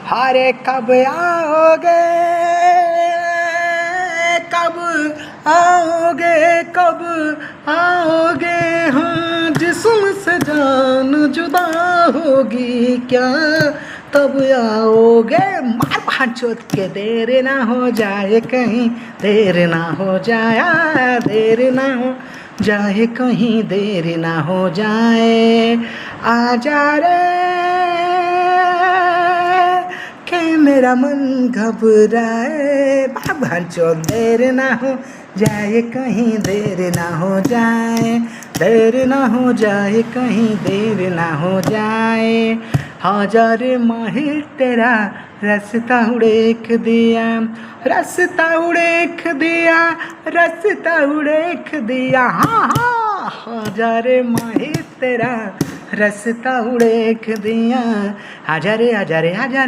अरे कब आओगे, कब आओगे, कब आओगे, हाँ जिस्म से जान जुदा होगी क्या तब आओगे। मार भांचोद के देर ना हो जाए कहीं, देर ना हो जाए, देर ना हो जाए कहीं, देर ना हो जाए। आजा रे के मेरा मन घबराए, भांचोद देर ना हो जाए कहीं, देर ना हो जाए, देर ना हो जाए कहीं, देर ना हो जाए। हजार माहिर तेरा रास्ता उड़ेख दिया, रास्ता उड़ेख दिया, रास्ता उड़ेख दिया, हाँ हाँ। हजार माहिर तेरा रास्ता उड़ेख दिया, आजा रे आजा रे आजा रे।